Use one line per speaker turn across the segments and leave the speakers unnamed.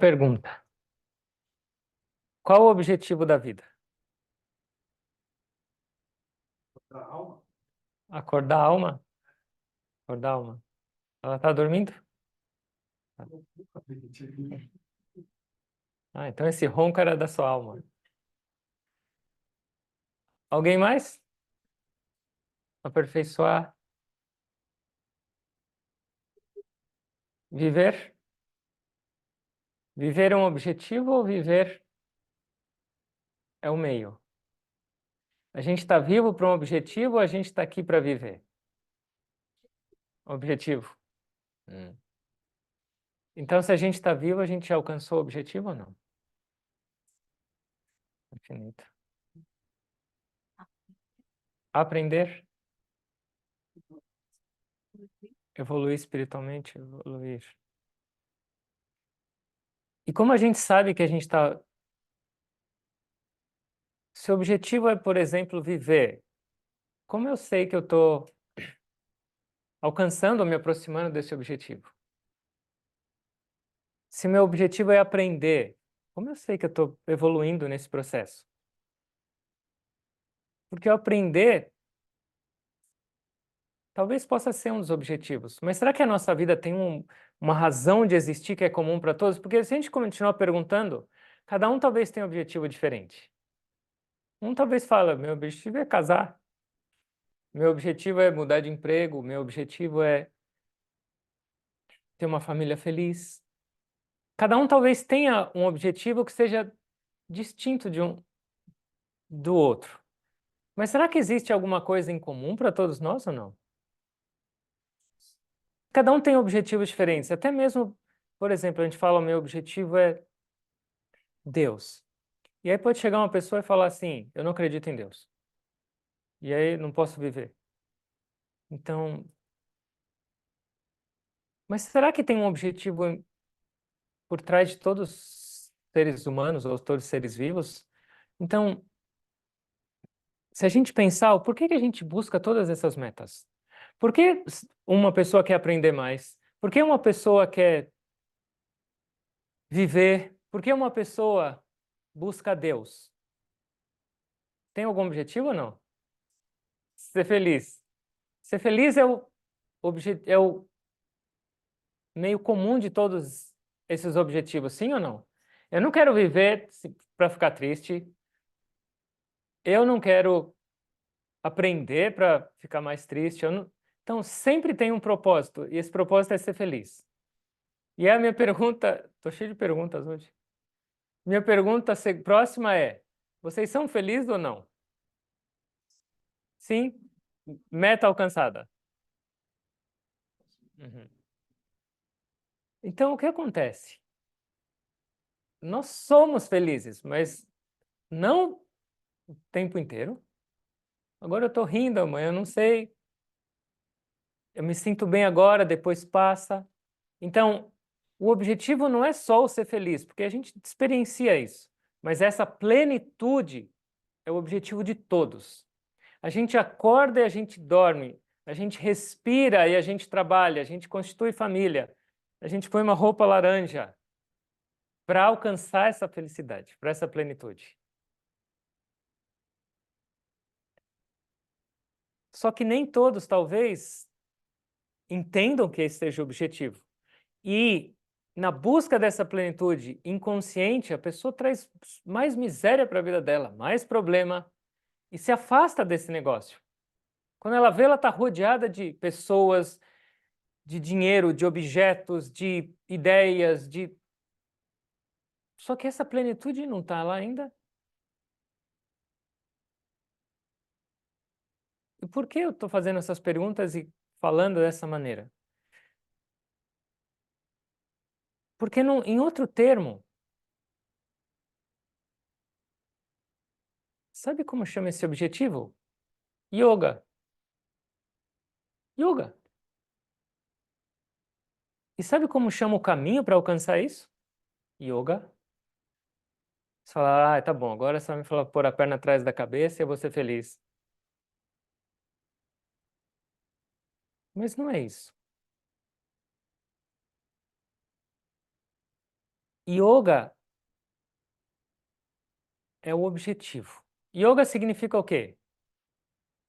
pergunta. Qual o objetivo da vida?
Da alma?
Acordar a alma? Acordar a alma. Ela está dormindo? Ah, então esse ronco era da sua alma. Alguém mais? Aperfeiçoar? Viver? Viver é um objetivo ou viver é o meio? A gente está vivo para um objetivo ou a gente está aqui para viver? Objetivo. Então, se a gente está vivo, a gente já alcançou o objetivo ou não? Infinito. Aprender? Evoluir espiritualmente? Evoluir. E como a gente sabe que a gente está... Se o objetivo é, por exemplo, viver, como eu sei que eu estou alcançando ou me aproximando desse objetivo? Se meu objetivo é aprender, como eu sei que eu estou evoluindo nesse processo? Porque o aprender talvez possa ser um dos objetivos, mas será que a nossa vida tem uma razão de existir que é comum para todos? Porque se a gente continuar perguntando, cada um talvez tenha um objetivo diferente. Um talvez fala, meu objetivo é casar, meu objetivo é mudar de emprego, meu objetivo é ter uma família feliz. Cada um talvez tenha um objetivo que seja distinto do outro. Mas será que existe alguma coisa em comum para todos nós ou não? Cada um tem objetivos diferentes. Até mesmo, por exemplo, a gente fala, o meu objetivo é Deus. E aí pode chegar uma pessoa e falar assim, eu não acredito em Deus. E aí não posso viver. Então, mas será que tem um objetivo por trás de todos os seres humanos ou todos os seres vivos? Então, se a gente pensar, por que que a gente busca todas essas metas? Por que uma pessoa quer aprender mais? Por que uma pessoa quer viver? Por que uma pessoa busca Deus? Tem algum objetivo ou não? Ser feliz. Ser feliz é o meio comum de todos esses objetivos, sim ou não? Eu não quero viver para ficar triste. Eu não quero aprender para ficar mais triste. Então, sempre tem um propósito, e esse propósito é ser feliz. E a minha pergunta, estou cheio de perguntas hoje. Minha pergunta próxima é: vocês são felizes ou não? Sim? Meta alcançada. Uhum. Então, o que acontece? Nós somos felizes, mas não o tempo inteiro. Agora eu estou rindo, amanhã eu não sei. Eu me sinto bem agora, depois passa. Então, o objetivo não é só o ser feliz, porque a gente experiencia isso, mas essa plenitude é o objetivo de todos. A gente acorda e a gente dorme, a gente respira e a gente trabalha, a gente constitui família, a gente põe uma roupa laranja para alcançar essa felicidade, para essa plenitude. Só que nem todos, talvez, entendam que esse seja o objetivo. E na busca dessa plenitude inconsciente, a pessoa traz mais miséria para a vida dela, mais problema, e se afasta desse negócio. Quando ela vê, ela está rodeada de pessoas, de dinheiro, de objetos, de ideias, de... Só que essa plenitude não está lá ainda. E por que eu estou fazendo essas perguntas e falando dessa maneira? Porque, em outro termo, sabe como chama esse objetivo? Yoga. Yoga. E sabe como chama o caminho para alcançar isso? Yoga. Você fala, ah, tá bom, agora você vai me falar pôr a perna atrás da cabeça e eu vou ser feliz. Mas não é isso. Yoga é o objetivo. Yoga significa o quê?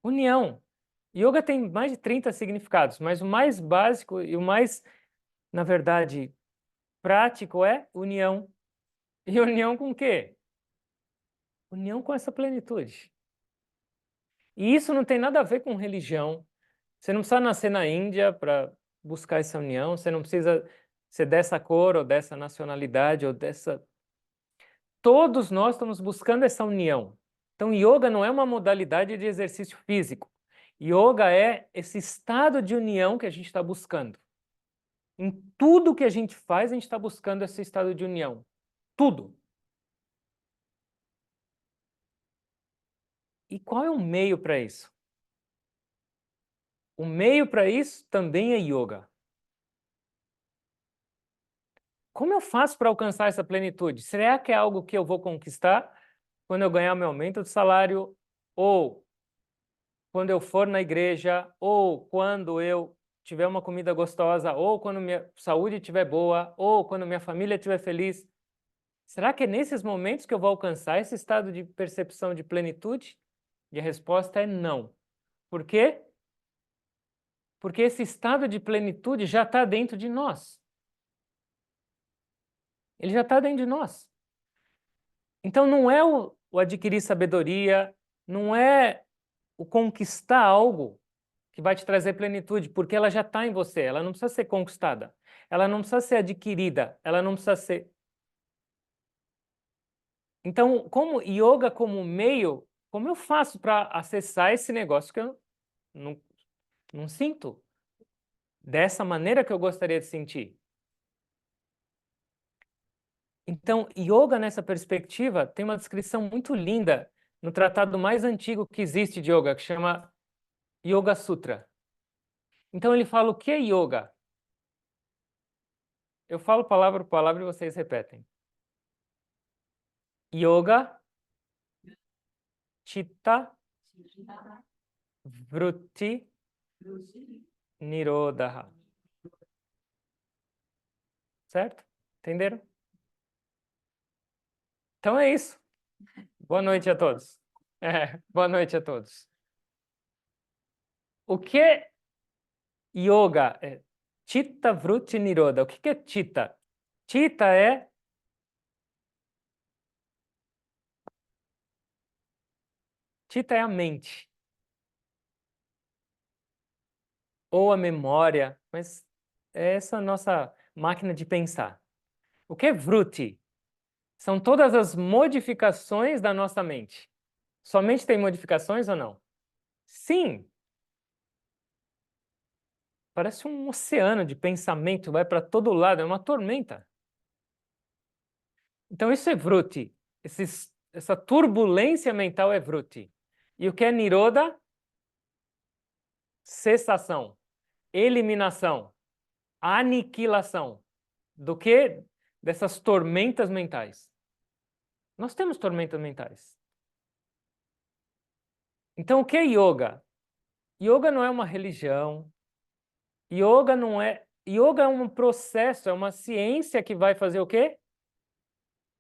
União. Yoga tem mais de 30 significados, mas o mais básico e o mais, na verdade, prático é união. E união com o quê? União com essa plenitude. E isso não tem nada a ver com religião. Você não precisa nascer na Índia para buscar essa união, você não precisa ser dessa cor ou dessa nacionalidade ou dessa. Todos nós estamos buscando essa união. Então, yoga não é uma modalidade de exercício físico. Yoga é esse estado de união que a gente está buscando. Em tudo que a gente faz, a gente está buscando esse estado de união. Tudo. E qual é o meio para isso? O meio para isso também é yoga. Como eu faço para alcançar essa plenitude? Será que é algo que eu vou conquistar quando eu ganhar meu aumento de salário? Ou quando eu for na igreja? Ou quando eu tiver uma comida gostosa? Ou quando minha saúde estiver boa? Ou quando minha família estiver feliz? Será que é nesses momentos que eu vou alcançar esse estado de percepção de plenitude? E a resposta é não. Por quê? Porque esse estado de plenitude já está dentro de nós. Ele já está dentro de nós. Então não é o adquirir sabedoria, não é o conquistar algo que vai te trazer plenitude, porque ela já está em você, ela não precisa ser conquistada, ela não precisa ser adquirida, ela não precisa ser. Então, como yoga como meio, como eu faço para acessar esse negócio que eu não, não sinto dessa maneira que eu gostaria de sentir? Então, yoga nessa perspectiva tem uma descrição muito linda no tratado mais antigo que existe de yoga, que chama Yoga Sutra. Então ele fala o que é yoga? Eu falo palavra por palavra e vocês repetem. Yoga, chitta, vritti, nirodha. Certo? Entenderam? Então é isso. Boa noite a todos. Boa noite a todos. O que é yoga? Chitta, vritti, nirodha. O que é chitta? Chitta Chitta é a mente. Ou a memória, mas é essa nossa máquina de pensar. O que é vritti? São todas as modificações da nossa mente. Sua mente tem modificações ou não? Sim. Parece um oceano de pensamento, vai para todo lado, é uma tormenta. Então isso é vritti. Essa turbulência mental é vritti. E o que é nirodha? Cessação, eliminação, aniquilação. Do que? Dessas tormentas mentais. Nós temos tormentas mentais. Então, o que é yoga? Yoga não é uma religião. Yoga não é. Yoga é um processo, é uma ciência que vai fazer o quê?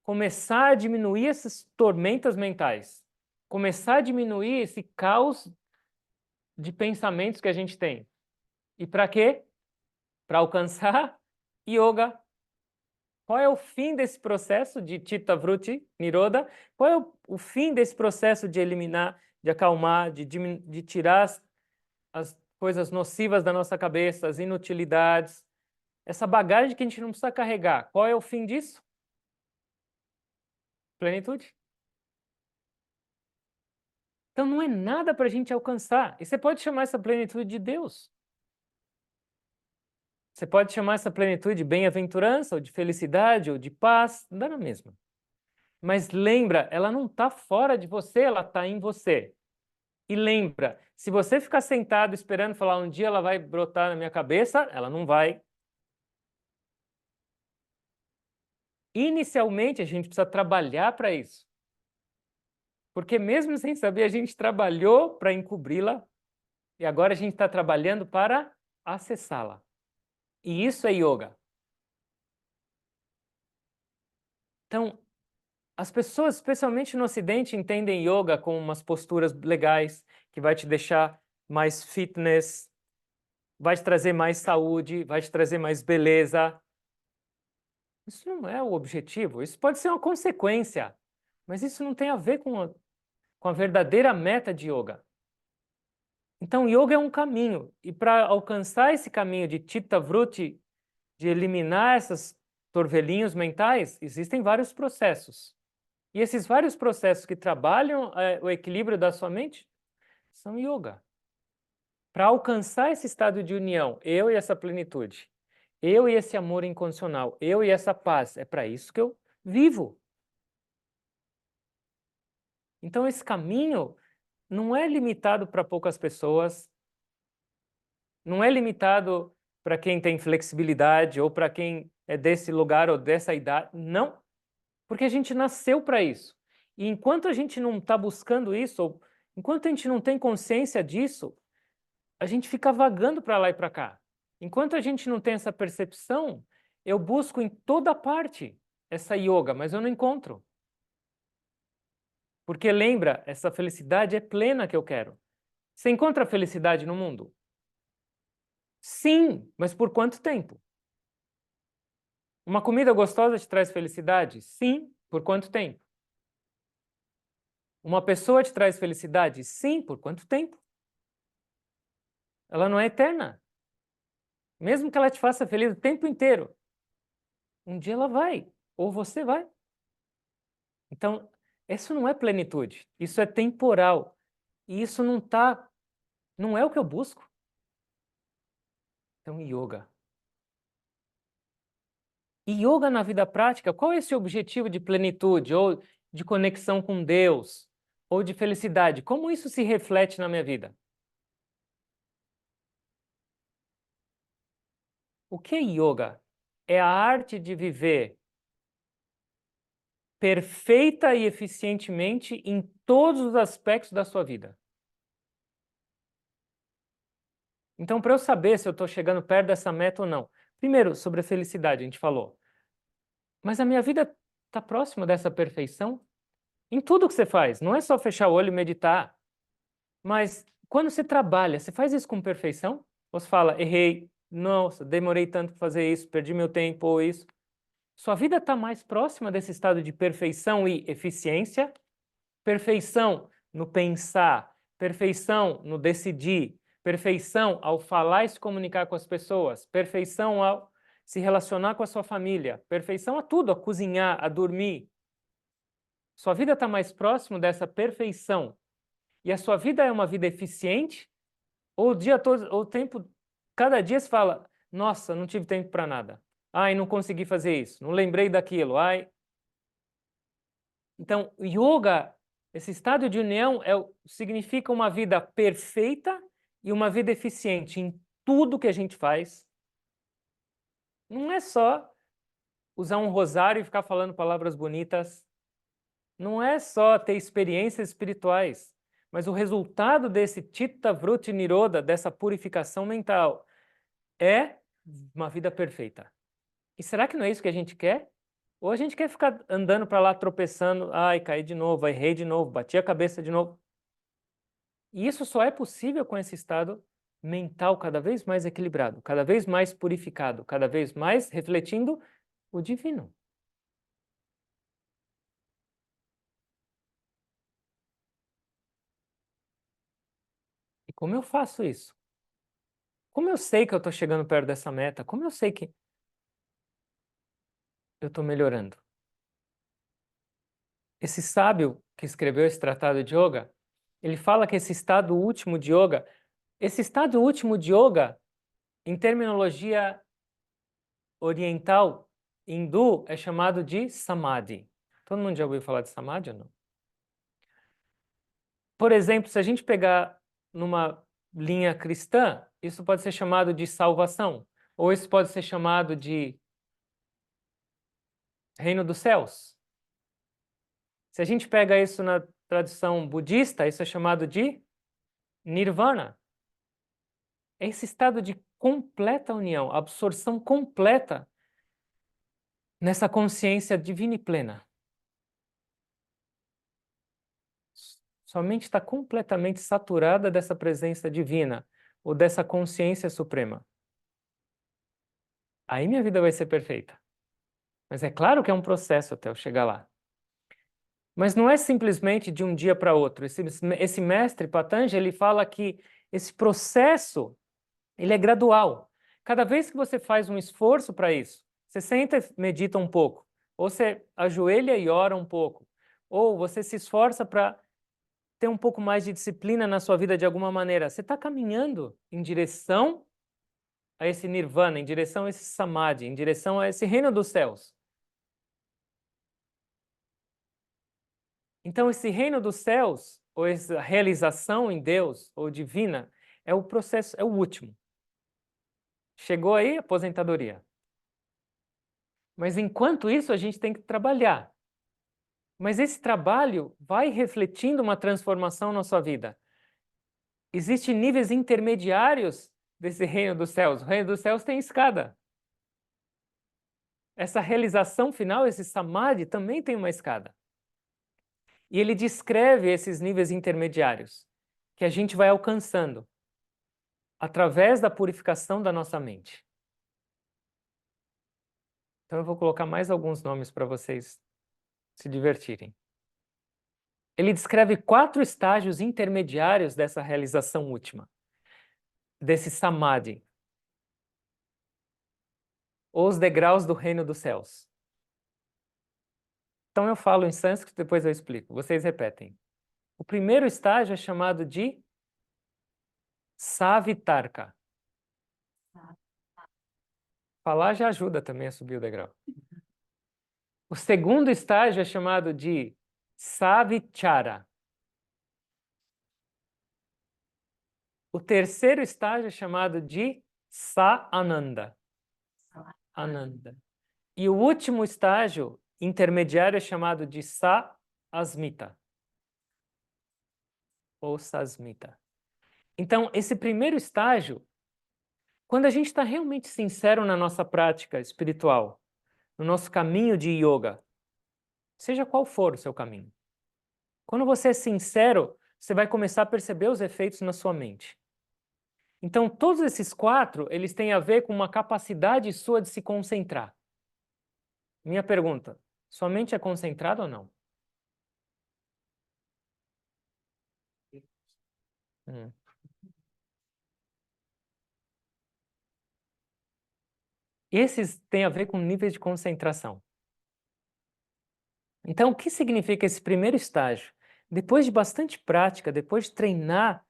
Começar a diminuir essas tormentas mentais. Começar a diminuir esse caos de pensamentos que a gente tem. E para quê? Para alcançar yoga. Qual é o fim desse processo de Chitta Vritti, Nirodha? Qual é o fim desse processo de eliminar, de acalmar, de tirar as coisas nocivas da nossa cabeça, as inutilidades, essa bagagem que a gente não precisa carregar? Qual é o fim disso? Plenitude. Então não é nada para a gente alcançar. E você pode chamar essa plenitude de Deus. Você pode chamar essa plenitude de bem-aventurança, ou de felicidade, ou de paz, dá na mesma. Mas lembra, ela não está fora de você, ela está em você. E lembra, se você ficar sentado esperando falar um dia ela vai brotar na minha cabeça, ela não vai. Inicialmente a gente precisa trabalhar para isso. Porque mesmo sem saber, a gente trabalhou para encobri-la e agora a gente está trabalhando para acessá-la. E isso é yoga. Então, as pessoas, especialmente no Ocidente, entendem yoga como umas posturas legais, que vai te deixar mais fitness, vai te trazer mais saúde, vai te trazer mais beleza. Isso não é o objetivo, isso pode ser uma consequência, mas isso não tem a ver com a verdadeira meta de yoga. Então, yoga é um caminho, e para alcançar esse caminho de Chitta Vritti, de eliminar esses torvelinhos mentais, existem vários processos. E esses vários processos que trabalham o equilíbrio da sua mente são yoga. Para alcançar esse estado de união, eu e essa plenitude, eu e esse amor incondicional, eu e essa paz, é para isso que eu vivo. Então, esse caminho não é limitado para poucas pessoas, não é limitado para quem tem flexibilidade ou para quem é desse lugar ou dessa idade. Não, porque a gente nasceu para isso. E enquanto a gente não está buscando isso, ou enquanto a gente não tem consciência disso, a gente fica vagando para lá e para cá. Enquanto a gente não tem essa percepção, eu busco em toda parte essa yoga, mas eu não encontro. Porque lembra, essa felicidade é plena que eu quero. Você encontra felicidade no mundo? Sim, mas por quanto tempo? Uma comida gostosa te traz felicidade? Sim, por quanto tempo? Uma pessoa te traz felicidade? Sim, por quanto tempo? Ela não é eterna. Mesmo que ela te faça feliz o tempo inteiro, um dia ela vai, ou você vai. Então, isso não é plenitude, isso é temporal. E isso não é o que eu busco. Então, yoga. E yoga na vida prática, qual é esse objetivo de plenitude, ou de conexão com Deus, ou de felicidade? Como isso se reflete na minha vida? O que é yoga? É a arte de viver perfeita e eficientemente em todos os aspectos da sua vida. Então, para eu saber se eu estou chegando perto dessa meta ou não, primeiro, sobre a felicidade, a gente falou. Mas a minha vida está próxima dessa perfeição? Em tudo que você faz, não é só fechar o olho e meditar, mas quando você trabalha, você faz isso com perfeição? Ou você fala, errei, nossa, demorei tanto para fazer isso, perdi meu tempo ou isso? Sua vida está mais próxima desse estado de perfeição e eficiência? Perfeição no pensar, perfeição no decidir, perfeição ao falar e se comunicar com as pessoas, perfeição ao se relacionar com a sua família, perfeição a tudo, a cozinhar, a dormir. Sua vida está mais próximo dessa perfeição. E a sua vida é uma vida eficiente? Ou o dia todo, ou o tempo, cada dia se fala, nossa, não tive tempo para nada. Ai, não consegui fazer isso, não lembrei daquilo. Ai. Então, yoga, esse estado de união significa uma vida perfeita e uma vida eficiente em tudo que a gente faz. Não é só usar um rosário e ficar falando palavras bonitas. Não é só ter experiências espirituais, mas o resultado desse Chitta Vritti Nirodha, dessa purificação mental, é uma vida perfeita. E será que não é isso que a gente quer? Ou a gente quer ficar andando para lá tropeçando, ai, caí de novo, errei de novo, bati a cabeça de novo. E isso só é possível com esse estado mental cada vez mais equilibrado, cada vez mais purificado, cada vez mais refletindo o divino. E como eu faço isso? Como eu sei que eu estou chegando perto dessa meta? Como eu sei que eu estou melhorando? Esse sábio que escreveu esse tratado de yoga, ele fala que esse estado último de yoga, em terminologia oriental, hindu, é chamado de samadhi. Todo mundo já ouviu falar de samadhi ou não? Por exemplo, se a gente pegar numa linha cristã, isso pode ser chamado de salvação, ou isso pode ser chamado de reino dos céus. Se a gente pega isso na tradição budista, isso é chamado de nirvana. É esse estado de completa união, absorção completa nessa consciência divina e plena. Sua mente está completamente saturada dessa presença divina ou dessa consciência suprema. Aí minha vida vai ser perfeita. Mas é claro que é um processo até eu chegar lá. Mas não é simplesmente de um dia para outro. Esse mestre Patanjali, ele fala que esse processo, ele é gradual. Cada vez que você faz um esforço para isso, você senta e medita um pouco, ou você ajoelha e ora um pouco, ou você se esforça para ter um pouco mais de disciplina na sua vida de alguma maneira, você está caminhando em direção a esse nirvana, em direção a esse samadhi, em direção a esse reino dos céus. Então, esse reino dos céus, ou essa realização em Deus, ou divina, é o processo, é o último. Chegou aí, aposentadoria. Mas enquanto isso, a gente tem que trabalhar. Mas esse trabalho vai refletindo uma transformação na sua vida. Existem níveis intermediários desse reino dos céus. O reino dos céus tem escada. Essa realização final, esse samadhi, também tem uma escada. E ele descreve esses níveis intermediários que a gente vai alcançando através da purificação da nossa mente. Então eu vou colocar mais alguns nomes para vocês se divertirem. Ele descreve 4 estágios intermediários dessa realização última, desse samadhi, ou os degraus do reino dos céus. Então eu falo em sânscrito, depois eu explico. Vocês repetem. O primeiro estágio é chamado de Savitarka. Falar já ajuda também a subir o degrau. O segundo estágio é chamado de Savichara. O terceiro estágio é chamado de Sa-ananda. Ananda. E o último estágio intermediário é chamado de Sa-asmita. Ou Sasmita. Então, esse primeiro estágio, quando a gente está realmente sincero na nossa prática espiritual, no nosso caminho de yoga, seja qual for o seu caminho, quando você é sincero, você vai começar a perceber os efeitos na sua mente. Então, todos esses 4, eles têm a ver com uma capacidade sua de se concentrar. Minha pergunta, sua mente é concentrada ou não? Hum. Esses têm a ver com níveis de concentração. Então, o que significa esse primeiro estágio? Depois de bastante prática, depois de treinar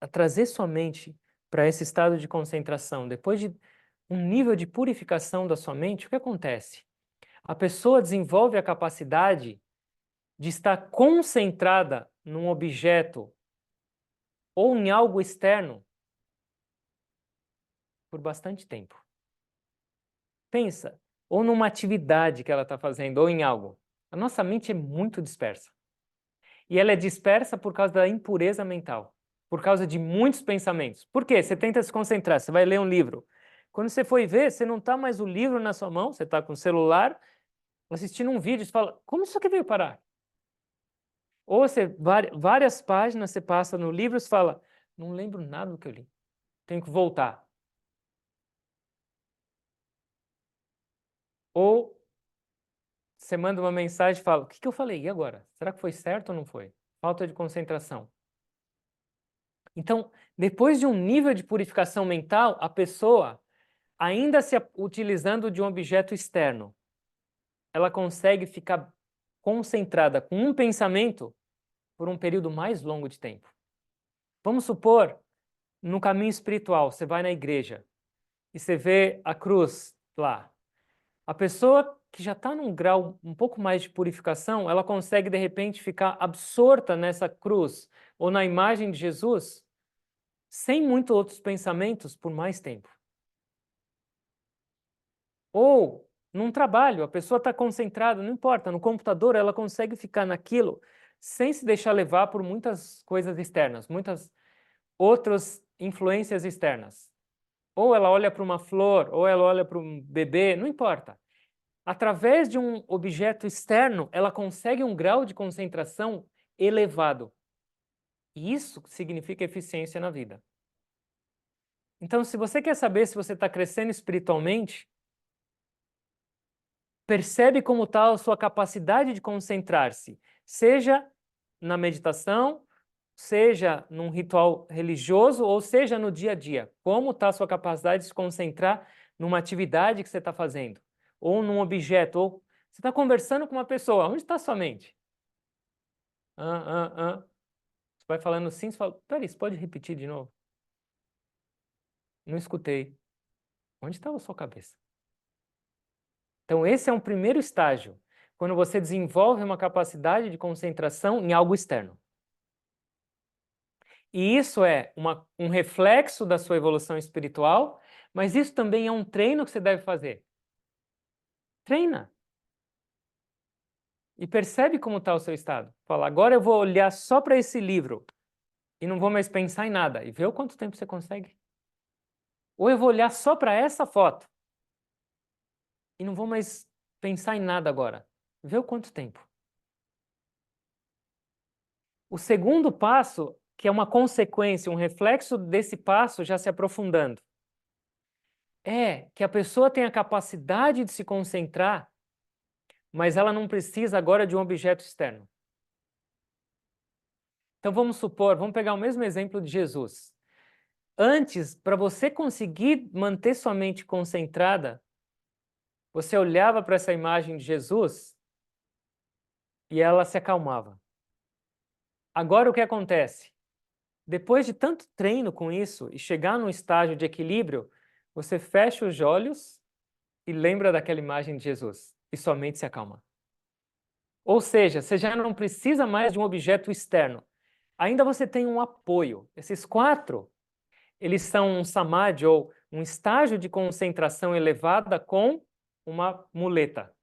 a trazer sua mente para esse estado de concentração, depois de um nível de purificação da sua mente, o que acontece? A pessoa desenvolve a capacidade de estar concentrada num objeto ou em algo externo por bastante tempo. Pensa, ou numa atividade que ela está fazendo, ou em algo. A nossa mente é muito dispersa. E ela é dispersa por causa da impureza mental, por causa de muitos pensamentos. Por quê? Você tenta se concentrar, você vai ler um livro. Quando você foi ver, você não está mais o livro na sua mão, você está com o celular, assistindo um vídeo, você fala, como isso aqui veio parar? Ou você, várias páginas você passa no livro e você fala, não lembro nada do que eu li, tenho que voltar. Ou você manda uma mensagem e fala, o que que eu falei? E agora? Será que foi certo ou não foi? Falta de concentração. Então, depois de um nível de purificação mental, a pessoa, ainda se utilizando de um objeto externo, ela consegue ficar concentrada com um pensamento por um período mais longo de tempo. Vamos supor, no caminho espiritual, você vai na igreja e você vê a cruz lá. A pessoa que já está num grau um pouco mais de purificação, ela consegue de repente ficar absorta nessa cruz ou na imagem de Jesus, sem muitos outros pensamentos por mais tempo. Ou num trabalho, a pessoa está concentrada, não importa, no computador ela consegue ficar naquilo sem se deixar levar por muitas coisas externas, muitas outras influências externas. Ou ela olha para uma flor, ou ela olha para um bebê, não importa. através de um objeto externo, ela consegue um grau de concentração elevado. E isso significa eficiência na vida. Então, se você quer saber se você está crescendo espiritualmente, percebe como está a sua capacidade de concentrar-se, seja na meditação, seja num ritual religioso, ou seja no dia a dia. Como está a sua capacidade de se concentrar numa atividade que você está fazendo, ou num objeto, ou você está conversando com uma pessoa. Onde está a sua mente? Você vai falando sim, você fala, peraí, você pode repetir de novo? Não escutei. Onde estava a sua cabeça? Então, esse é um primeiro estágio, quando você desenvolve uma capacidade de concentração em algo externo. E isso é um reflexo da sua evolução espiritual, mas isso também é um treino que você deve fazer. Treina. E percebe como está o seu estado. Fala, agora eu vou olhar só para esse livro e não vou mais pensar em nada. E vê o quanto tempo você consegue. Ou eu vou olhar só para essa foto e não vou mais pensar em nada agora. Vê o quanto tempo. O segundo passo, que é uma consequência, um reflexo desse passo já se aprofundando, é que a pessoa tem a capacidade de se concentrar, mas ela não precisa agora de um objeto externo. Então vamos supor, vamos pegar o mesmo exemplo de Jesus. Antes, para você conseguir manter sua mente concentrada, você olhava para essa imagem de Jesus e ela se acalmava. Agora o que acontece? Depois de tanto treino com isso e chegar num estágio de equilíbrio, você fecha os olhos e lembra daquela imagem de Jesus e sua mente se acalma. Ou seja, você já não precisa mais de um objeto externo. Ainda você tem um apoio. Esses quatro, eles são um samadhi ou um estágio de concentração elevada com uma muleta.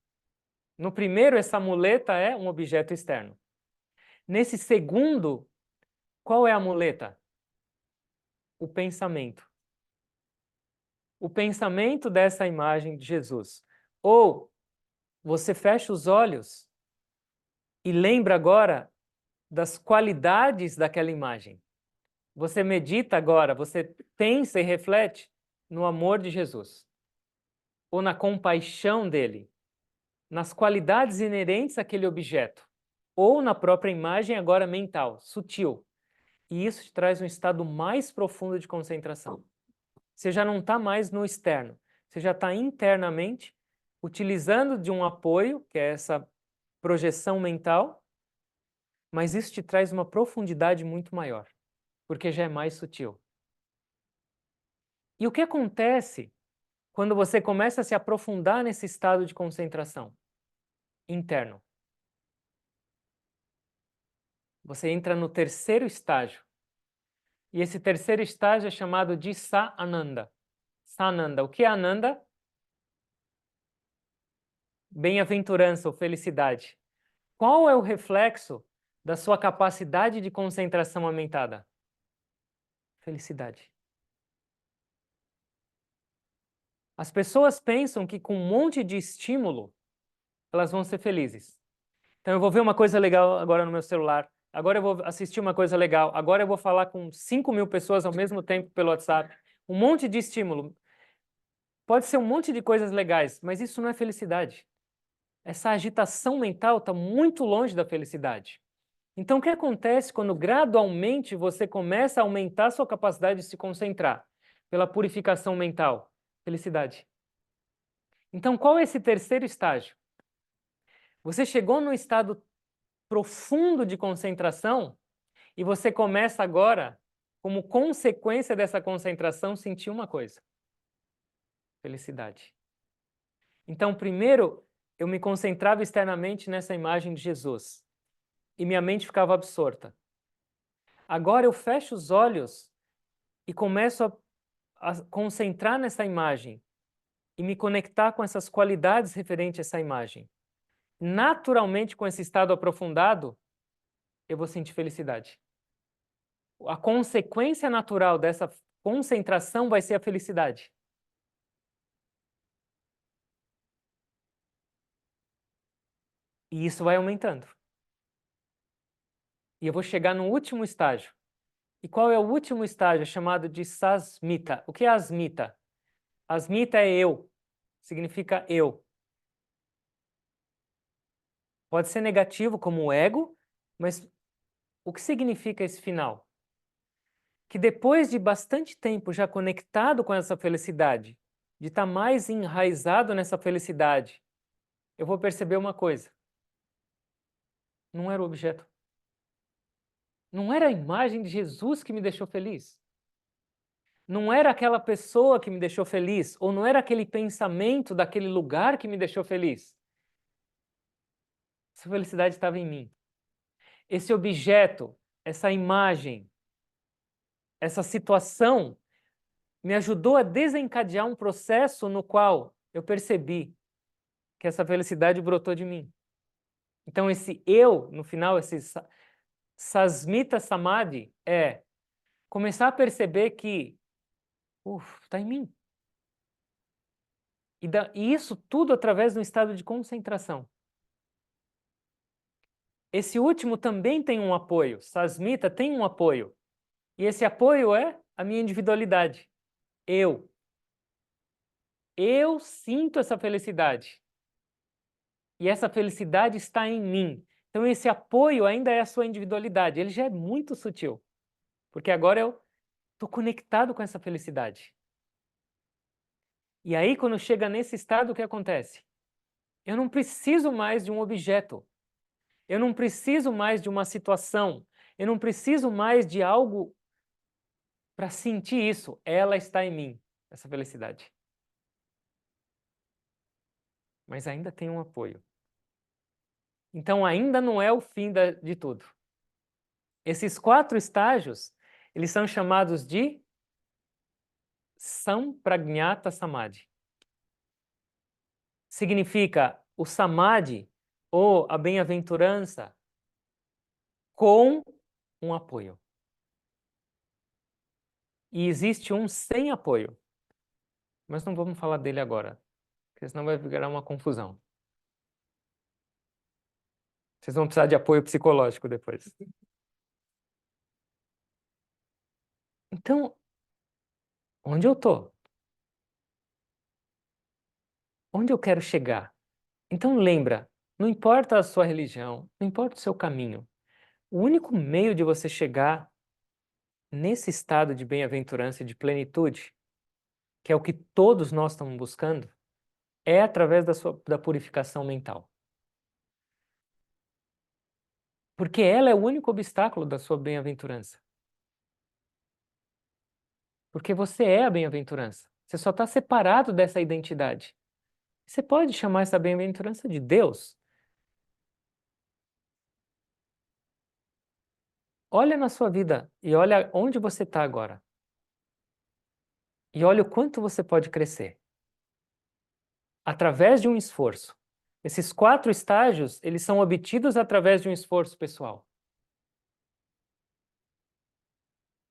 No primeiro, essa muleta é um objeto externo. Nesse segundo, qual é a muleta? O pensamento. O pensamento dessa imagem de Jesus. Ou você fecha os olhos e lembra agora das qualidades daquela imagem. Você medita agora, você pensa e reflete no amor de Jesus, ou na compaixão dele, nas qualidades inerentes àquele objeto, ou na própria imagem agora mental, sutil. E isso te traz um estado mais profundo de concentração. Você já não está mais no externo, você já está internamente utilizando de um apoio, que é essa projeção mental, mas isso te traz uma profundidade muito maior, porque já é mais sutil. E o que acontece quando você começa a se aprofundar nesse estado de concentração interno? Você entra no terceiro estágio. E esse terceiro estágio é chamado de Sa-Ananda. Sa-Ananda. O que é Ananda? Bem-aventurança ou felicidade. Qual é o reflexo da sua capacidade de concentração aumentada? Felicidade. As pessoas pensam que com um monte de estímulo, elas vão ser felizes. Então eu vou ver uma coisa legal agora no meu celular, agora eu vou assistir uma coisa legal, agora eu vou falar com 5.000 pessoas ao mesmo tempo pelo WhatsApp. Um monte de estímulo. Pode ser um monte de coisas legais, mas isso não é felicidade. Essa agitação mental está muito longe da felicidade. Então, o que acontece quando gradualmente você começa a aumentar a sua capacidade de se concentrar pela purificação mental? Felicidade. Então, qual é esse terceiro estágio? Você chegou num estado profundo de concentração e você começa agora, como consequência dessa concentração, sentir uma coisa: felicidade. Então, primeiro, eu me concentrava externamente nessa imagem de Jesus e minha mente ficava absorta. Agora eu fecho os olhos e começo a concentrar nessa imagem e me conectar com essas qualidades referentes a essa imagem. Naturalmente, com esse estado aprofundado, eu vou sentir felicidade. A consequência natural dessa concentração vai ser a felicidade. E isso vai aumentando. E eu vou chegar no último estágio. E qual é o último estágio? Chamado de sasmita. O que é asmita? Asmita é eu. Significa eu. Pode ser negativo como o ego, mas o que significa esse final? Que depois de bastante tempo já conectado com essa felicidade, de estar mais enraizado nessa felicidade, eu vou perceber uma coisa. Não era o objeto. Não era a imagem de Jesus que me deixou feliz. Não era aquela pessoa que me deixou feliz, ou não era aquele pensamento daquele lugar que me deixou feliz. Essa felicidade estava em mim. Esse objeto, essa imagem, essa situação me ajudou a desencadear um processo no qual eu percebi que essa felicidade brotou de mim. Então esse eu, no final, esse sasmita samadhi é começar a perceber que está em mim. E isso tudo através de um estado de concentração. Esse último também tem um apoio. Sasmita tem um apoio. E esse apoio é a minha individualidade. Eu. Eu sinto essa felicidade. E essa felicidade está em mim. Então esse apoio ainda é a sua individualidade. Ele já é muito sutil. Porque agora eu estou conectado com essa felicidade. E aí, quando chega nesse estado, o que acontece? Eu não preciso mais de um objeto. Eu não preciso mais de uma situação. Eu não preciso mais de algo para sentir isso. Ela está em mim, essa felicidade. Mas ainda tem um apoio. Então, ainda não é o fim de tudo. Esses 4 estágios, eles são chamados de Sampragnata Samadhi. Significa o Samadhi, ou a bem-aventurança, com um apoio. E existe um sem apoio. Mas não vamos falar dele agora, porque senão vai virar uma confusão. Vocês vão precisar de apoio psicológico depois. Então, onde eu tô? Onde eu quero chegar? Então lembra, não importa a sua religião, não importa o seu caminho, o único meio de você chegar nesse estado de bem-aventurança e de plenitude, que é o que todos nós estamos buscando, é através da purificação mental. Porque ela é o único obstáculo da sua bem-aventurança. Porque você é a bem-aventurança. Você só está separado dessa identidade. Você pode chamar essa bem-aventurança de Deus. Olha na sua vida e olha onde você está agora. E olha o quanto você pode crescer. Através de um esforço. Esses 4 estágios, eles são obtidos através de um esforço pessoal.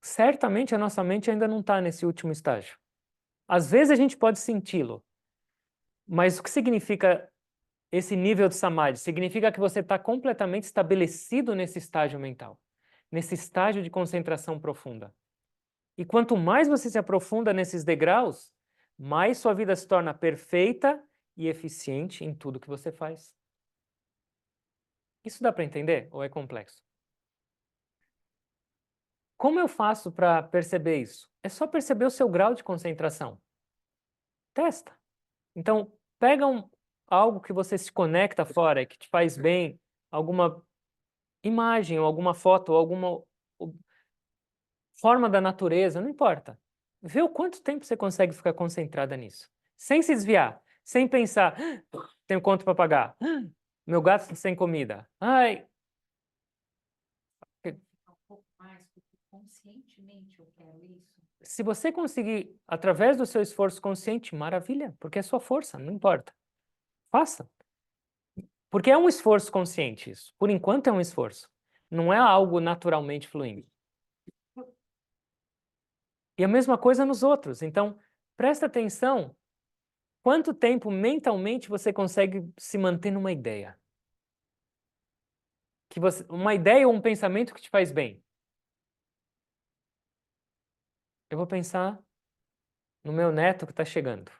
Certamente a nossa mente ainda não está nesse último estágio. Às vezes a gente pode senti-lo, mas o que significa esse nível de samadhi? Significa que você está completamente estabelecido nesse estágio mental, nesse estágio de concentração profunda. E quanto mais você se aprofunda nesses degraus, mais sua vida se torna perfeita e eficiente em tudo que você faz. Isso dá para entender ou é complexo? Como eu faço para perceber isso? É só perceber o seu grau de concentração. Testa. Então, pega algo que você se conecta fora, que te faz bem, alguma imagem, ou alguma foto, ou alguma forma da natureza, não importa. Vê o quanto tempo você consegue ficar concentrada nisso. Sem se desviar, sem pensar, tenho conta para pagar, meu gato está sem comida. Ai.
Um pouco mais, porque conscientemente eu quero isso.
Se você conseguir, através do seu esforço consciente, maravilha, porque é sua força, não importa. Faça. Porque é um esforço consciente isso. Por enquanto é um esforço. Não é algo naturalmente fluindo. E a mesma coisa nos outros. Então, presta atenção quanto tempo mentalmente você consegue se manter numa ideia. uma ideia ou um pensamento que te faz bem. Eu vou pensar no meu neto que está chegando,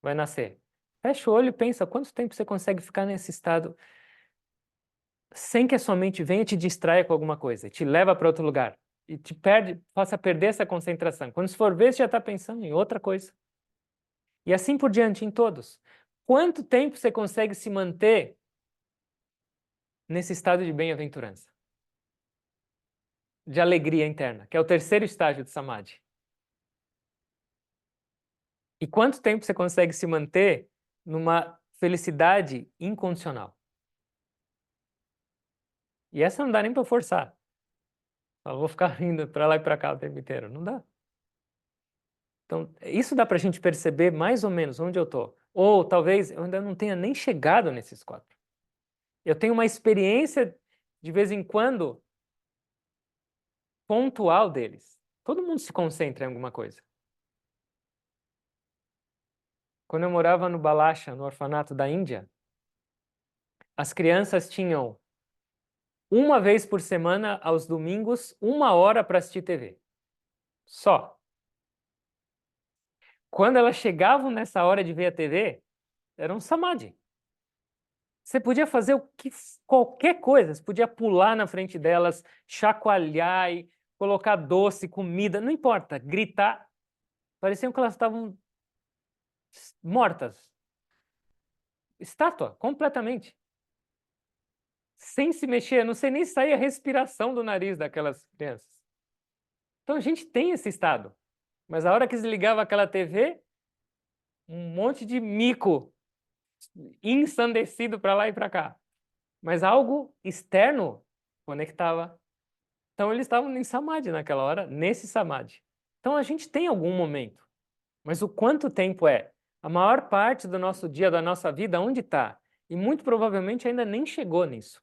vai nascer. Fecha o olho e pensa quanto tempo você consegue ficar nesse estado sem que a sua mente venha e te distraia com alguma coisa, te leva para outro lugar e faça perder essa concentração. Quando você for ver, você já está pensando em outra coisa. E assim por diante, em todos. Quanto tempo você consegue se manter nesse estado de bem-aventurança? De alegria interna, que é o terceiro estágio de Samadhi. E quanto tempo você consegue se manter numa felicidade incondicional? E essa não dá nem para forçar. Eu vou ficar indo para lá e para cá o tempo inteiro. Não dá. Então, isso dá para a gente perceber mais ou menos onde eu estou. Ou talvez eu ainda não tenha nem chegado nesses 4. Eu tenho uma experiência, de vez em quando, pontual deles. Todo mundo se concentra em alguma coisa. Quando eu morava no Balasha, no orfanato da Índia, as crianças tinham uma vez por semana, aos domingos, 1 hora para assistir TV. Só. Quando elas chegavam nessa hora de ver a TV, era um samadhi. Você podia fazer qualquer coisa, você podia pular na frente delas, chacoalhar e colocar doce, comida, não importa, gritar. Pareciam que elas estavam mortas. Estátua, completamente. Sem se mexer, não sei nem sair a respiração do nariz daquelas crianças. Então a gente tem esse estado. Mas a hora que desligava aquela TV, um monte de mico ensandecido para lá e para cá. Mas algo externo conectava. Então eles estavam em samadhi naquela hora, nesse samadhi. Então a gente tem algum momento. Mas o quanto tempo é? A maior parte do nosso dia, da nossa vida, onde está? E muito provavelmente ainda nem chegou nisso.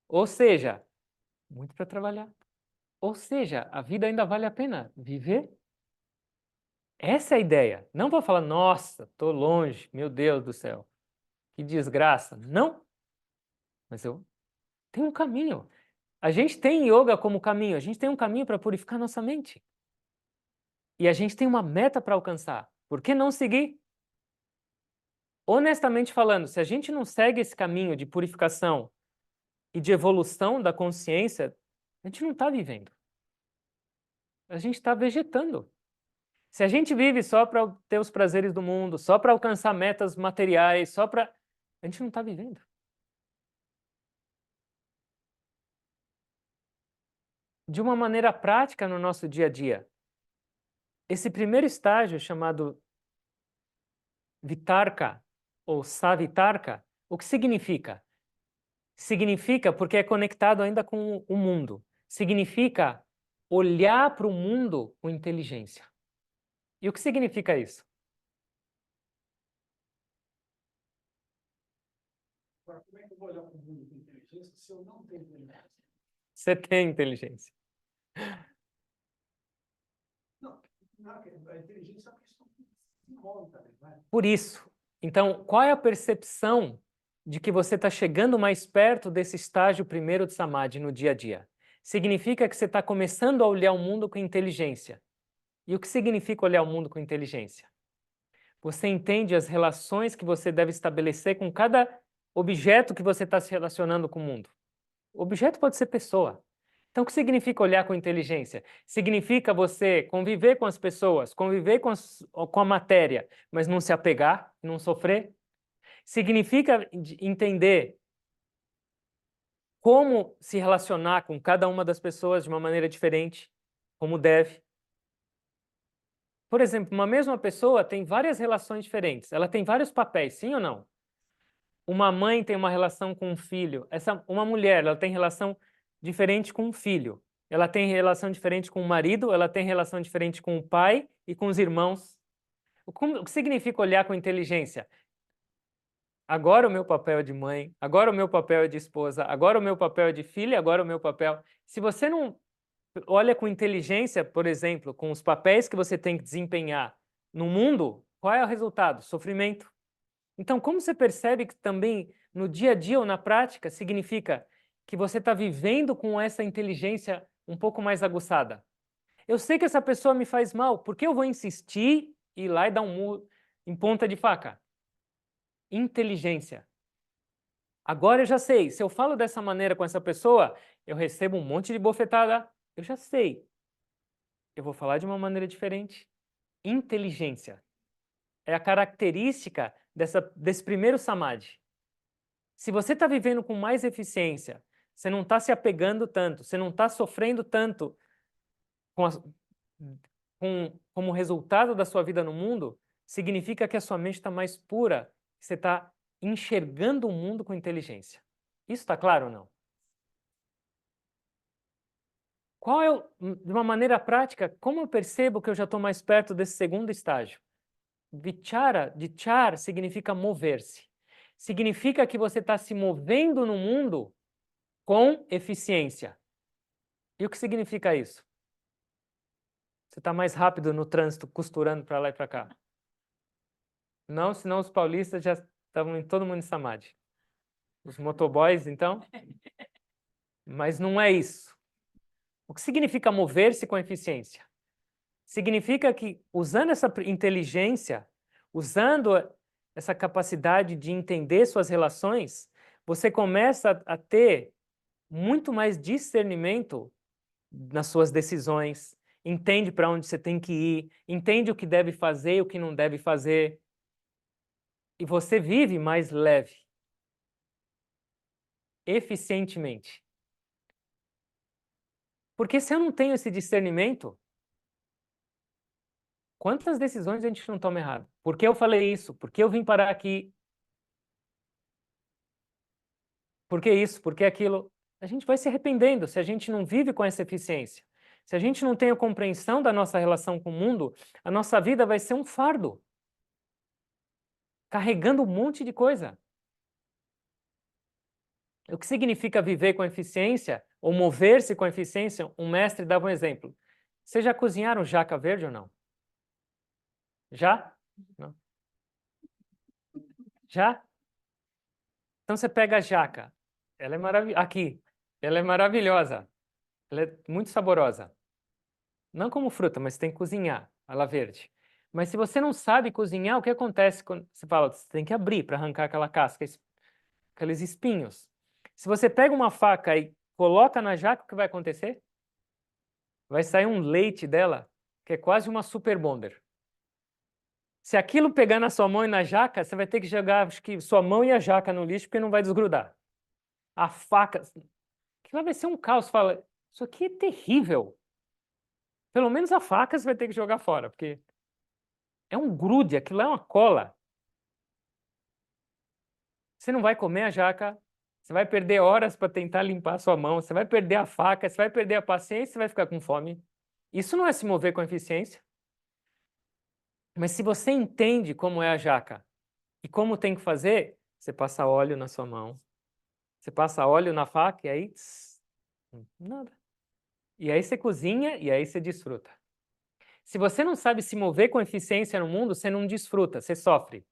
Ou seja, muito para trabalhar. Ou seja, a vida ainda vale a pena viver. Essa é a ideia. Não para falar, nossa, estou longe, meu Deus do céu, que desgraça. Não. Mas eu tenho um caminho. A gente tem yoga como caminho, a gente tem um caminho para purificar nossa mente. E a gente tem uma meta para alcançar. Por que não seguir? Honestamente falando, se a gente não segue esse caminho de purificação e de evolução da consciência, a gente não está vivendo. A gente está vegetando. Se a gente vive só para ter os prazeres do mundo, só para alcançar metas materiais, só para... A gente não está vivendo. De uma maneira prática no nosso dia a dia. Esse primeiro estágio, chamado Vitarka ou Savitarka, o que significa? Significa porque é conectado ainda com o mundo. Significa olhar para o mundo com inteligência. E o que significa isso?
Agora, como é que eu vou olhar para o mundo com inteligência se eu não tenho inteligência?
Você tem inteligência.
Não, a inteligência é uma questão que se enrola também, né?
Por isso. Então, qual é a percepção de que você está chegando mais perto desse estágio primeiro de Samadhi no dia a dia? Significa que você está começando a olhar o mundo com inteligência. E o que significa olhar o mundo com inteligência? Você entende as relações que você deve estabelecer com cada objeto que você está se relacionando com o mundo. O objeto pode ser pessoa. Então, o que significa olhar com inteligência? Significa você conviver com as pessoas, conviver com a matéria, mas não se apegar, não sofrer. Significa entender como se relacionar com cada uma das pessoas de uma maneira diferente, como deve. Por exemplo, uma mesma pessoa tem várias relações diferentes. Ela tem vários papéis, sim ou não? Uma mãe tem uma relação com um filho. Uma mulher, ela tem relação diferente com um filho. Ela tem relação diferente com o marido, ela tem relação diferente com o pai e com os irmãos. O que significa olhar com inteligência? Agora o meu papel é de mãe, agora o meu papel é de esposa, agora o meu papel é de filha, agora o meu papel... Se você não olha com inteligência, por exemplo, com os papéis que você tem que desempenhar no mundo, qual é o resultado? Sofrimento. Então, como você percebe que também no dia a dia ou na prática significa que você está vivendo com essa inteligência um pouco mais aguçada? Eu sei que essa pessoa me faz mal, por que eu vou insistir e ir lá e dar um murro em ponta de faca? Inteligência. Agora eu já sei, se eu falo dessa maneira com essa pessoa, eu recebo um monte de bofetada, eu já sei. Eu vou falar de uma maneira diferente. Inteligência. É a característica desse primeiro samadhi. Se você está vivendo com mais eficiência, você não está se apegando tanto, você não está sofrendo tanto como resultado da sua vida no mundo, significa que a sua mente está mais pura, você está enxergando o mundo com inteligência. Isso está claro ou não? Qual é, de uma maneira prática, como eu percebo que eu já estou mais perto desse segundo estágio? Vichara, de char, significa mover-se. Significa que você está se movendo no mundo com eficiência. E o que significa isso? Você está mais rápido no trânsito, costurando para lá e para cá. Não, senão os paulistas já estavam em todo mundo em samadhi. Os motoboys, então? Mas não é isso. O que significa mover-se com eficiência? Significa que, usando essa inteligência, usando essa capacidade de entender suas relações, você começa a ter muito mais discernimento nas suas decisões, entende para onde você tem que ir, entende o que deve fazer e o que não deve fazer. E você vive mais leve, eficientemente. Porque se eu não tenho esse discernimento, quantas decisões a gente não toma errado? Por que eu falei isso? Por que eu vim parar aqui? Por que isso? Por que aquilo? A gente vai se arrependendo se a gente não vive com essa eficiência. Se a gente não tem a compreensão da nossa relação com o mundo, a nossa vida vai ser um fardo, carregando um monte de coisa. O que significa viver com eficiência ou mover-se com eficiência? Um mestre dava um exemplo. Vocês já cozinharam jaca verde ou não? Já? Não. Já? Então você pega a jaca. Ela é maravilhosa. Aqui. Ela é maravilhosa. Ela é muito saborosa. Não como fruta, mas tem que cozinhar ela verde. Mas se você não sabe cozinhar, o que acontece quando você fala? Você tem que abrir para arrancar aquela casca, aqueles espinhos. Se você pega uma faca e coloca na jaca, o que vai acontecer? Vai sair um leite dela, que é quase uma super bonder. Se aquilo pegar na sua mão e na jaca, você vai ter que jogar, acho que sua mão e a jaca no lixo, porque não vai desgrudar. A faca, aquilo vai ser um caos. Fala, isso aqui é terrível. Pelo menos a faca você vai ter que jogar fora, porque é um grude, aquilo é uma cola. Você não vai comer a jaca, você vai perder horas para tentar limpar a sua mão, você vai perder a faca, você vai perder a paciência, você vai ficar com fome. Isso não é se mover com eficiência. Mas se você entende como é a jaca e como tem que fazer, você passa óleo na sua mão, você passa óleo na faca e aí nada. E aí você cozinha e aí você desfruta. Se você não sabe se mover com eficiência no mundo, você não desfruta, você sofre.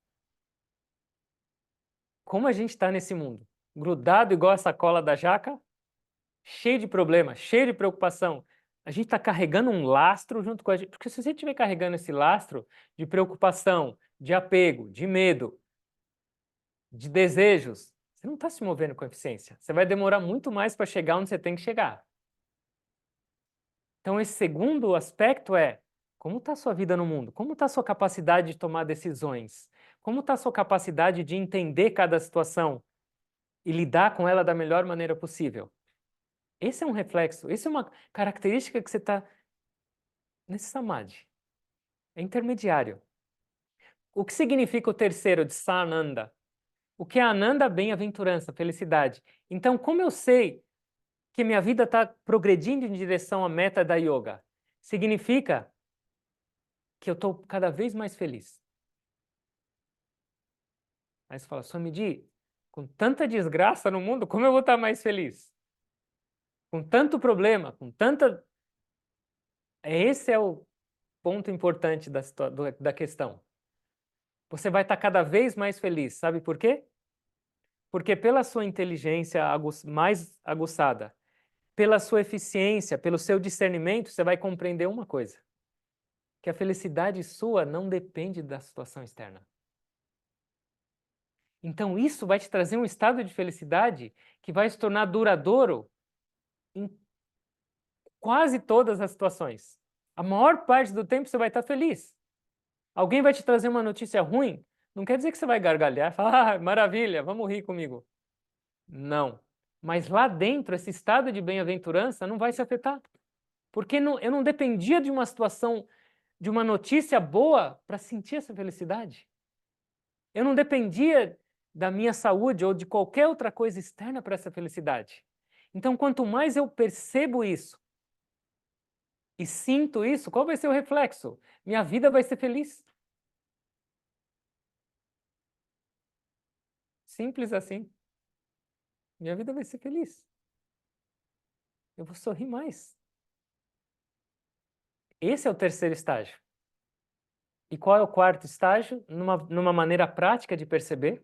Como a gente está nesse mundo? Grudado igual essa cola da jaca, cheio de problemas, cheio de preocupação. A gente está carregando um lastro junto com a gente. Porque se você estiver carregando esse lastro de preocupação, de apego, de medo, de desejos, você não está se movendo com eficiência. Você vai demorar muito mais para chegar onde você tem que chegar. Então, esse segundo aspecto é como está a sua vida no mundo? Como está a sua capacidade de tomar decisões? Como está a sua capacidade de entender cada situação e lidar com ela da melhor maneira possível? Esse é um reflexo, essa é uma característica que você está nesse samadhi. É intermediário. O que significa o terceiro de Sananda? O que é Ananda? Bem-aventurança, felicidade. Então, como eu sei que minha vida está progredindo em direção à meta da yoga? Significa que eu estou cada vez mais feliz. Aí você fala, Swamiji, com tanta desgraça no mundo, como eu vou estar mais feliz? Com tanto problema, com tanta... Esse é o ponto importante da questão. Você vai estar cada vez mais feliz. Sabe por quê? Porque pela sua inteligência mais aguçada, pela sua eficiência, pelo seu discernimento, você vai compreender uma coisa: que a felicidade sua não depende da situação externa. Então isso vai te trazer um estado de felicidade que vai se tornar duradouro em quase todas as situações. A maior parte do tempo você vai estar feliz. Alguém vai te trazer uma notícia ruim, não quer dizer que você vai gargalhar e falar, ah, maravilha, vamos rir comigo. Não. Mas lá dentro, esse estado de bem-aventurança não vai se afetar. Porque eu não dependia de uma situação, de uma notícia boa para sentir essa felicidade. Eu não dependia da minha saúde ou de qualquer outra coisa externa para essa felicidade. Então, quanto mais eu percebo isso e sinto isso, qual vai ser o reflexo? Minha vida vai ser feliz. Simples assim. Minha vida vai ser feliz. Eu vou sorrir mais. Esse é o terceiro estágio. E qual é o quarto estágio? Numa maneira prática de perceber.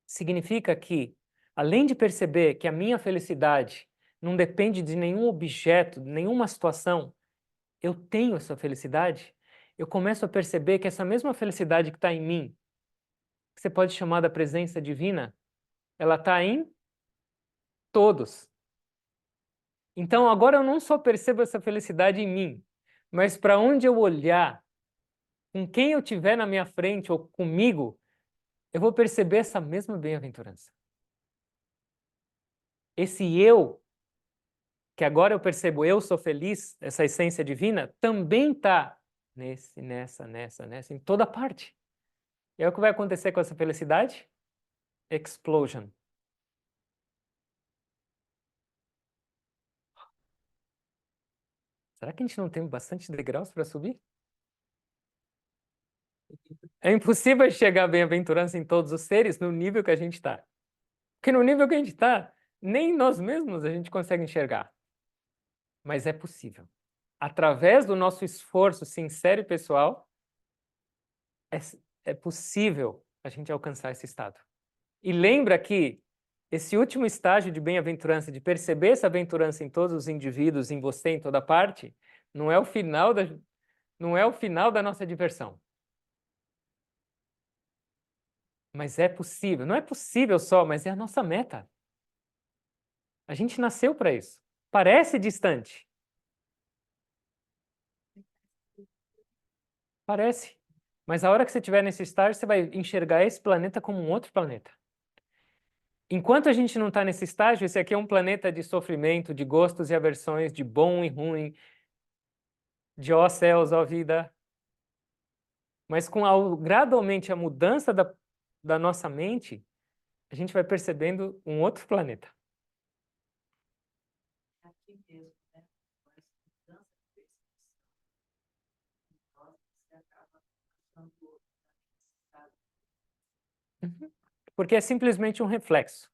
Significa que, além de perceber que a minha felicidade não depende de nenhum objeto, de nenhuma situação, eu tenho essa felicidade, eu começo a perceber que essa mesma felicidade que está em mim, que você pode chamar da presença divina, ela está em todos. Então agora eu não só percebo essa felicidade em mim, mas para onde eu olhar, com quem eu tiver na minha frente ou comigo, eu vou perceber essa mesma bem-aventurança. Esse eu, que agora eu percebo, eu sou feliz, essa essência divina, também está nessa, em toda parte. E aí o que vai acontecer com essa felicidade? Explosion. Será que a gente não tem bastante degraus para subir? É impossível chegar à bem-aventurança em todos os seres no nível que a gente está. Porque no nível que a gente está, nem nós mesmos a gente consegue enxergar. Mas é possível. Através do nosso esforço sincero e pessoal, é, é possível a gente alcançar esse estado. E lembra que esse último estágio de bem-aventurança, de perceber essa aventurança em todos os indivíduos, em você, em toda parte, não é o final da nossa diversão. Mas é possível. Não é possível só, mas é a nossa meta. A gente nasceu para isso. Parece distante. Parece. Mas a hora que você estiver nesse estágio, você vai enxergar esse planeta como um outro planeta. Enquanto a gente não está nesse estágio, esse aqui é um planeta de sofrimento, de gostos e aversões, de bom e ruim, de ó céus, ó vida. Mas gradualmente a mudança da nossa mente, a gente vai percebendo um outro planeta.
Aqui mesmo, né? Mas mudança de percepção. Nós, você acaba passando por necessidade.
Porque é simplesmente um reflexo.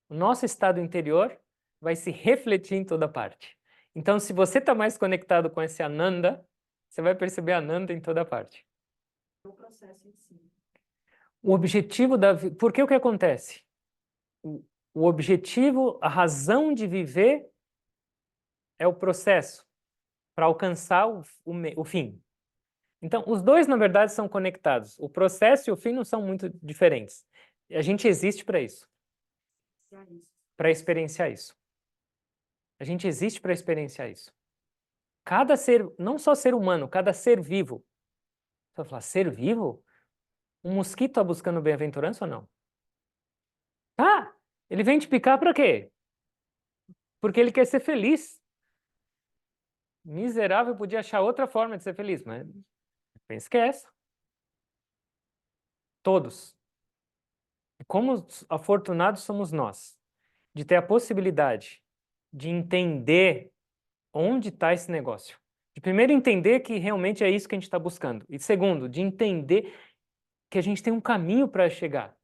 O nosso estado interior vai se refletir em toda parte. Então, se você está mais conectado com esse Ananda, você vai perceber Ananda em toda parte.
O processo em si.
O objetivo da vida... Por que o que acontece? O objetivo, a razão de viver é o processo para alcançar o fim. Então, os dois, na verdade, são conectados. O processo e o fim não são muito diferentes. A gente existe para isso, para experienciar isso. A gente existe para experienciar isso. Cada ser, não só ser humano, cada ser vivo. Você vai falar, ser vivo? Um mosquito está buscando bem-aventurança ou não? Tá, ele vem te picar para quê? Porque ele quer ser feliz. Miserável podia achar outra forma de ser feliz, mas pensa que é essa. Todos. Como afortunados somos nós de ter a possibilidade de entender onde está esse negócio. De primeiro entender que realmente é isso que a gente está buscando. E segundo, de entender que a gente tem um caminho para chegar.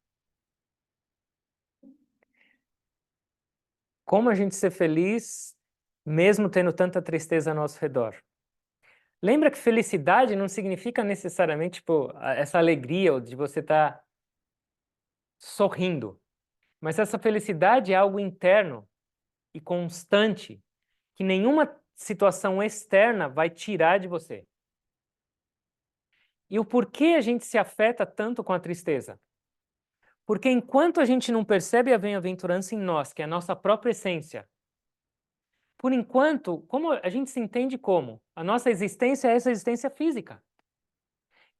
Como a gente ser feliz mesmo tendo tanta tristeza ao nosso redor? Lembra que felicidade não significa necessariamente tipo, essa alegria de você estar sorrindo. Mas essa felicidade é algo interno e constante que nenhuma situação externa vai tirar de você. E o porquê a gente se afeta tanto com a tristeza? Porque enquanto a gente não percebe a bem-aventurança em nós, que é a nossa própria essência, por enquanto, como a gente se entende como? A nossa existência é essa existência física.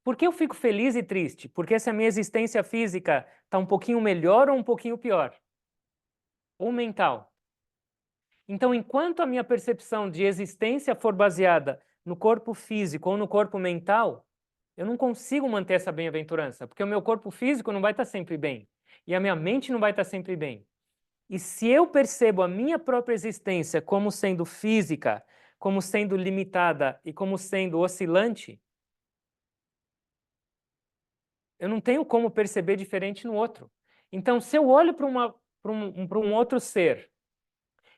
Por que eu fico feliz e triste? Porque essa minha existência física está um pouquinho melhor ou um pouquinho pior? Ou mental? Então, enquanto a minha percepção de existência for baseada no corpo físico ou no corpo mental, eu não consigo manter essa bem-aventurança, porque o meu corpo físico não vai estar sempre bem, e a minha mente não vai estar sempre bem. E se eu percebo a minha própria existência como sendo física, como sendo limitada e como sendo oscilante, eu não tenho como perceber diferente no outro. Então, se eu olho para um outro ser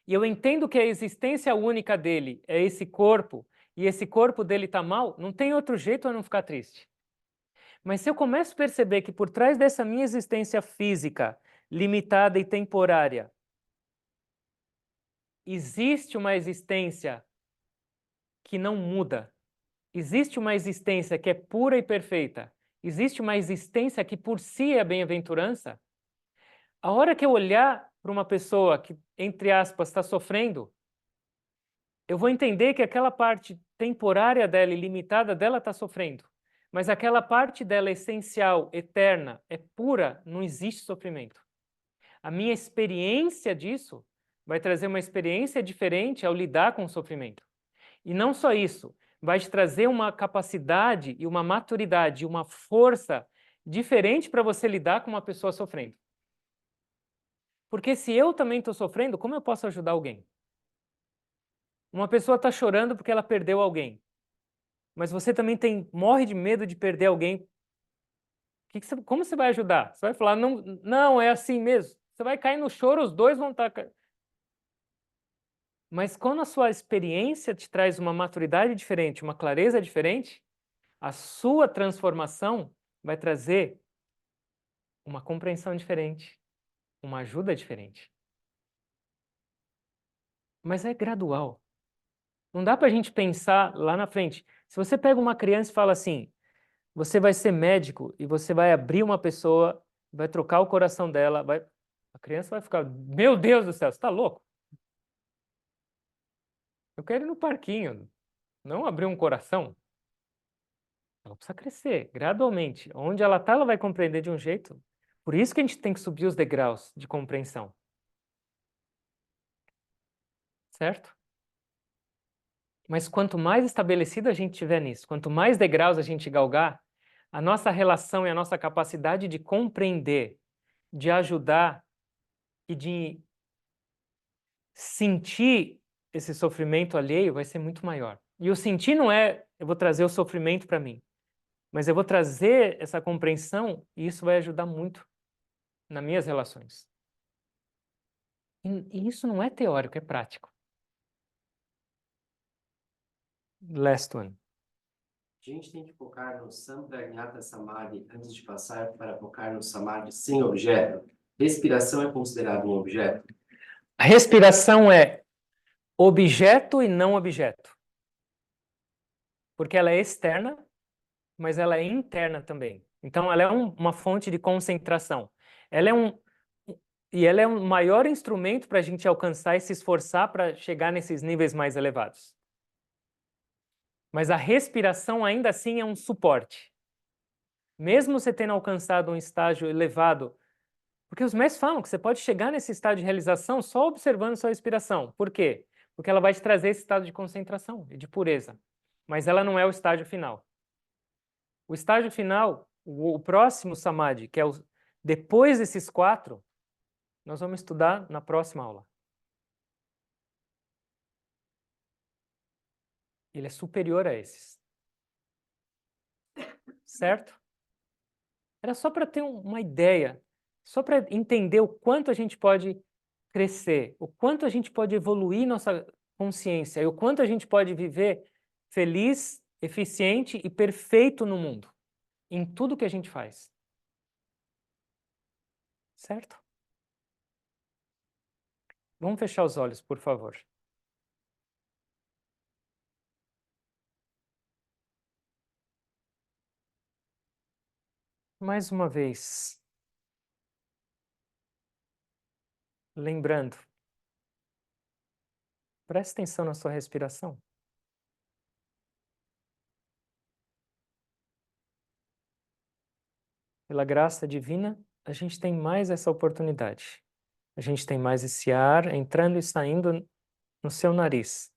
e eu entendo que a existência única dele é esse corpo, e esse corpo dele está mal, não tem outro jeito a não ficar triste. Mas se eu começo a perceber que por trás dessa minha existência física, limitada e temporária, existe uma existência que não muda, existe uma existência que é pura e perfeita, existe uma existência que por si é bem-aventurança, a hora que eu olhar para uma pessoa que, entre aspas, está sofrendo, eu vou entender que aquela parte temporária dela e limitada dela está sofrendo. Mas aquela parte dela essencial, eterna, é pura, não existe sofrimento. A minha experiência disso vai trazer uma experiência diferente ao lidar com o sofrimento. E não só isso, vai te trazer uma capacidade e uma maturidade, uma força diferente para você lidar com uma pessoa sofrendo. Porque se eu também estou sofrendo, como eu posso ajudar alguém? Uma pessoa está chorando porque ela perdeu alguém, mas você também morre de medo de perder alguém. Como você vai ajudar? Você vai falar, não, não, é assim mesmo. Você vai cair no choro, os dois vão estar... Mas quando a sua experiência te traz uma maturidade diferente, uma clareza diferente, a sua transformação vai trazer uma compreensão diferente, uma ajuda diferente. Mas é gradual. Não dá para a gente pensar lá na frente. Se você pega uma criança e fala assim, você vai ser médico e você vai abrir uma pessoa, vai trocar o coração dela, a criança vai ficar, meu Deus do céu, você está louco? Eu quero ir no parquinho, não abrir um coração. Ela precisa crescer gradualmente. Onde ela está, ela vai compreender de um jeito. Por isso que a gente tem que subir os degraus de compreensão. Certo? Mas quanto mais estabelecido a gente tiver nisso, quanto mais degraus a gente galgar, a nossa relação e a nossa capacidade de compreender, de ajudar e de sentir esse sofrimento alheio vai ser muito maior. E o sentir não é eu vou trazer o sofrimento para mim, mas eu vou trazer essa compreensão e isso vai ajudar muito nas minhas relações. E isso não é teórico, é prático. Last one.
A gente tem que focar no Sampragnata Samadhi antes de passar para focar no Samadhi sem objeto. Respiração é considerado um objeto?
A respiração é objeto e não objeto. Porque ela é externa, mas ela é interna também. Então, ela é uma fonte de concentração. Ela é um maior instrumento para a gente alcançar e se esforçar para chegar nesses níveis mais elevados. Mas a respiração ainda assim é um suporte. Mesmo você tendo alcançado um estágio elevado, porque os mestres falam que você pode chegar nesse estado de realização só observando sua respiração. Por quê? Porque ela vai te trazer esse estado de concentração e de pureza. Mas ela não é o estágio final. O estágio final, o próximo samadhi, que é depois desses 4, nós vamos estudar na próxima aula. Ele é superior a esses. Certo? Era só para ter uma ideia, só para entender o quanto a gente pode crescer, o quanto a gente pode evoluir nossa consciência e o quanto a gente pode viver feliz, eficiente e perfeito no mundo, em tudo que a gente faz. certo? Vamos fechar os olhos, por favor. Mais uma vez, lembrando, preste atenção na sua respiração. Pela graça divina, a gente tem mais essa oportunidade. A gente tem mais esse ar entrando e saindo no seu nariz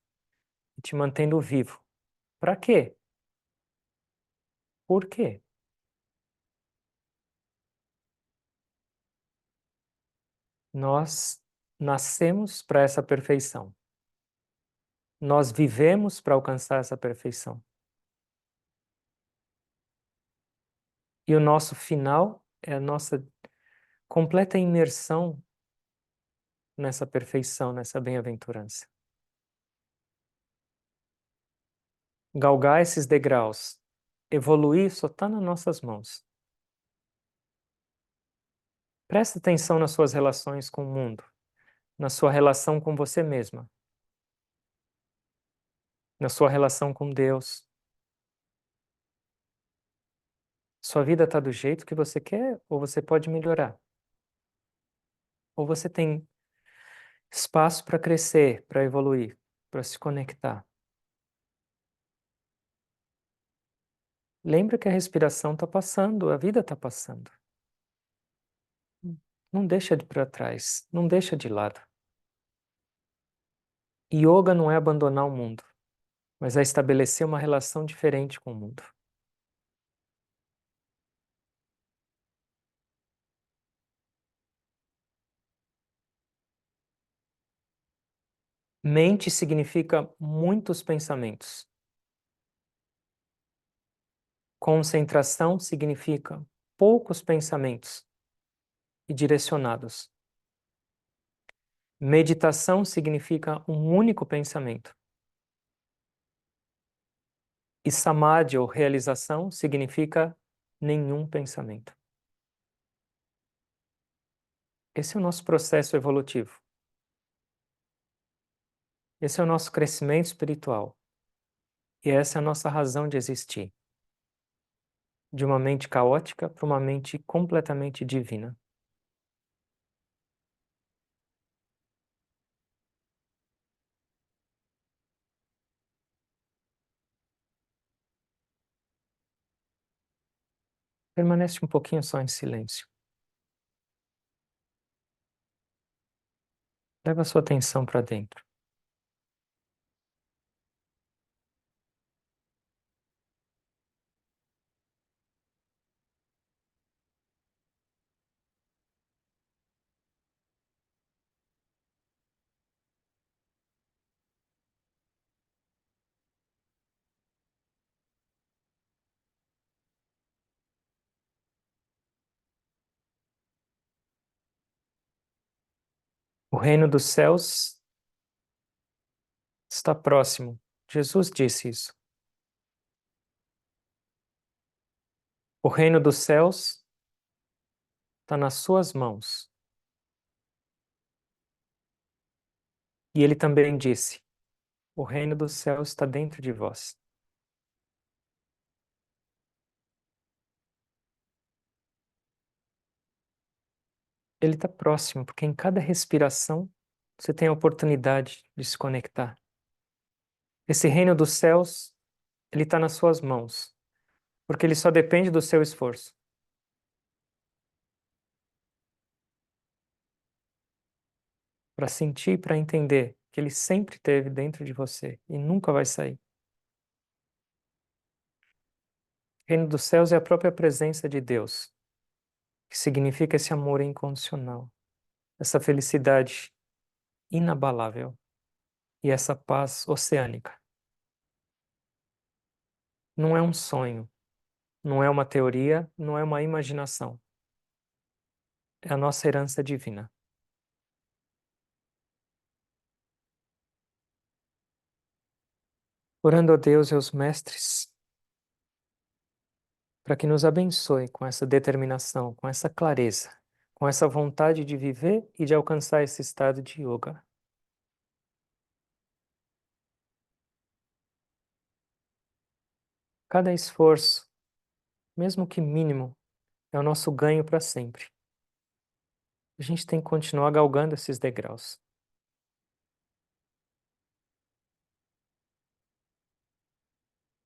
e te mantendo vivo. Para quê? Por quê? Nós nascemos para essa perfeição. Nós vivemos para alcançar essa perfeição. E o nosso final é a nossa completa imersão nessa perfeição, nessa bem-aventurança. Galgar esses degraus, evoluir só está nas nossas mãos. Presta atenção nas suas relações com o mundo, na sua relação com você mesma, na sua relação com Deus. Sua vida está do jeito que você quer ou você pode melhorar? Ou você tem espaço para crescer, para evoluir, para se conectar? Lembra que a respiração está passando, a vida está passando. Não deixa de para trás, não deixa de lado. Yoga não é abandonar o mundo, mas é estabelecer uma relação diferente com o mundo. Mente significa muitos pensamentos. Concentração significa poucos pensamentos e direcionados. Meditação significa um único pensamento. E samadhi, ou realização, significa nenhum pensamento. Esse é o nosso processo evolutivo. Esse é o nosso crescimento espiritual. E essa é a nossa razão de existir. De uma mente caótica para uma mente completamente divina. Permanece um pouquinho só em silêncio. Leva a sua atenção para dentro. O reino dos céus está próximo. Jesus disse isso. O reino dos céus está nas suas mãos. E ele também disse: o reino dos céus está dentro de vós. Ele está próximo, porque em cada respiração você tem a oportunidade de se conectar. Esse reino dos céus, ele está nas suas mãos, porque ele só depende do seu esforço. Para sentir, para entender que ele sempre esteve dentro de você e nunca vai sair. O reino dos céus é a própria presença de Deus, que significa esse amor incondicional, essa felicidade inabalável e essa paz oceânica. Não é um sonho, não é uma teoria, não é uma imaginação. É a nossa herança divina. Orando a Deus e aos mestres, para que nos abençoe com essa determinação, com essa clareza, com essa vontade de viver e de alcançar esse estado de yoga. Cada esforço, mesmo que mínimo, é o nosso ganho para sempre. A gente tem que continuar galgando esses degraus.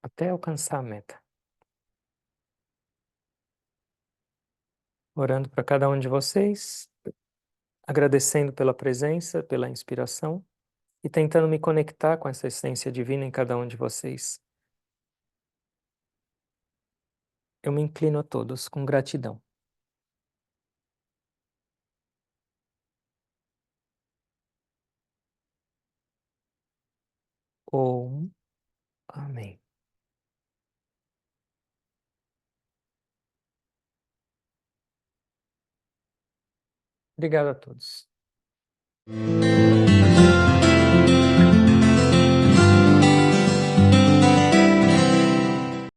Até alcançar a meta. Orando para cada um de vocês, agradecendo pela presença, pela inspiração e tentando me conectar com essa essência divina em cada um de vocês. Eu me inclino a todos com gratidão. Om. Amém. Obrigado a todos.